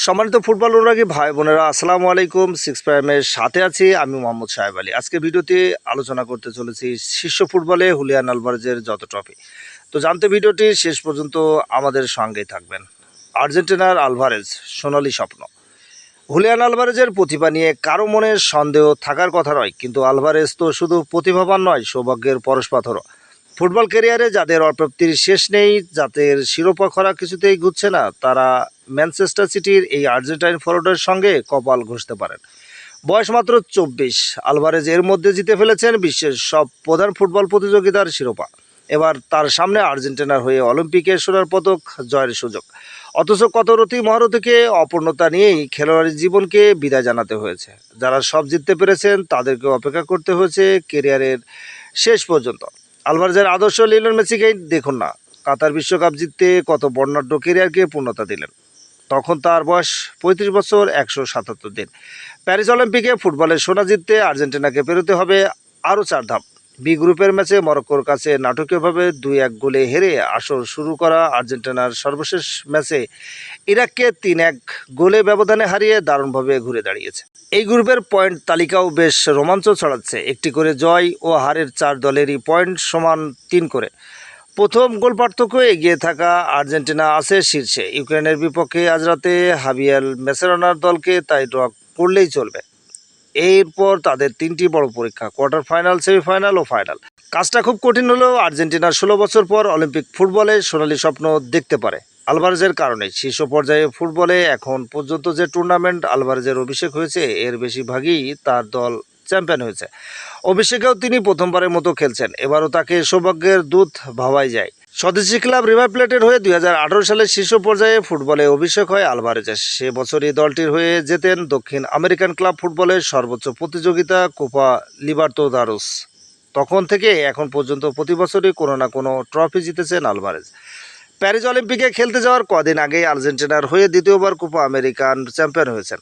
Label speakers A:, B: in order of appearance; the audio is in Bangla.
A: সম্মানিত ফুটবল অনুরাগী ভাই বোনেরা, আসসালামু আলাইকুম। সিক্স প্রাইমের সাথে আছি আমি মোহাম্মদ সাহেব আলী। আজকে ভিডিওতে আলোচনা করতে চলেছি শীর্ষ ফুটবলে হুলিয়ান আলভারেজের যত ট্রফি। তো জানতে ভিডিওটি শেষ পর্যন্ত আমাদের সঙ্গেই থাকবেন। আর্জেন্টিনার আলভারেজ সোনালি স্বপ্ন। হুলিয়ান আলভারেজের প্রতিভা নিয়ে কারো মনে সন্দেহ থাকার কথা নয়, কিন্তু আলভারেজ তো শুধু প্রতিভাবান নয়, সৌভাগ্যের পরশপাথরও। ফুটবল ক্যারিয়ারে যাদের অপ্রাপ্তির শেষ নেই, যাদের শিরোপা খরা কিছুতেই ঘুরছে না, তারা ম্যানচেস্টার সিটির এই আর্জেন্টাইন ফরওয়ার্ডের সঙ্গে কপাল ঘষতে পারেন। বয়স মাত্র 24, আলভারেজ এর মধ্যে জিতে ফেলেছেন বিশ্বের সব প্রধান ফুটবল প্রতিযোগিতার শিরোপা। এবার তার সামনে আর্জেন্টিনার হয়ে অলিম্পিকে সোনার পদক জয়ের সুযোগ। অথচ কত রতি মহারথীকে অপূর্ণতা নিয়েই খেলোয়াড়ি জীবনকে বিদায় জানাতে হয়েছে। যারা সব জিততে পেরেছেন তাদেরকে অপেক্ষা করতে হয়েছে ক্যারিয়ারের শেষ পর্যন্ত। আলভারেজের আদর্শ লিওনেল মেসিকেই দেখুন না, কাতার বিশ্বকাপ জিততে কত বর্ণাঢ্য ক্যারিয়ারকে পূর্ণতা দিলেন। তখন তার বয়স 35 বছর 177 দিন। প্যারিস অলিম্পিকে ফুটবলের সোনা জিততে আর্জেন্টিনাকে পেরোতে হবে আরও 4 ধাপ। বি গ্রুপের ম্যাচে মরক্কোর কাছে নাটকীয়ভাবে 2-1 গোলে হেরে আসর শুরু করা আর্জেন্টিনার সর্বশেষ ম্যাচে ইরাককে 3-1 গোলে ব্যবধানে হারিয়ে দারুণভাবে ঘুরে দাঁড়িয়েছে। এই গ্রুপের পয়েন্ট তালিকাও বেশ রোমাঞ্চ ছড়াচ্ছে। একটি করে জয় ও হারের 4 দলেরই পয়েন্ট সমান 3 করে। প্রথম গোল পার্থক্য এগিয়ে থাকা আর্জেন্টিনা আছে শীর্ষে। ইউক্রেনের বিপক্ষে আজ রাতে হাবিয়াল মেসেরানোর দলকে তাই ড্র করলেই চলবে। এরপর তাদের 3টি বড় পরীক্ষা: কোয়ার্টার ফাইনাল, সেমিফাইনাল ও ফাইনাল। কাজটা খুব কঠিন হলেও আর্জেন্টিনার 16 বছর পর অলিম্পিক ফুটবলে সোনালি স্বপ্ন দেখতে পারে আলভারেজের কারণে। শীর্ষ পর্যায়ে ফুটবলে এখন পর্যন্ত যে টুর্নামেন্ট আলভারেজের অভিষেক হয়েছে, এর বেশিরভাগই তার দল চ্যাম্পিয়ন হয়েছে। অভিষেকেও তিনি প্রথমবারের মতো খেলছেন। এবারও তাকে সৌভাগ্যের দূত ভাবাই যায়। স্বদেশি ক্লাব রিভার প্লেটের হয়ে 2018 সালে শীর্ষ পর্যায়ে ফুটবলে অভিষেক হয় আলভারেজের। সে বছরই দলটির হয়ে জেতেন দক্ষিণ আমেরিকান ক্লাব ফুটবলের সর্বোচ্চ প্রতিযোগিতা কোপা লিবার্তাদোরস। তখন থেকে এখন পর্যন্ত প্রতি বছরই কোনো না কোনো ট্রফি জিতেছেন আলভারেজ। প্যারিস অলিম্পিকে খেলতে যাওয়ার কদিন আগেই আর্জেন্টিনার হয়ে দ্বিতীয়বার কোপা আমেরিকান চ্যাম্পিয়ন হয়েছেন।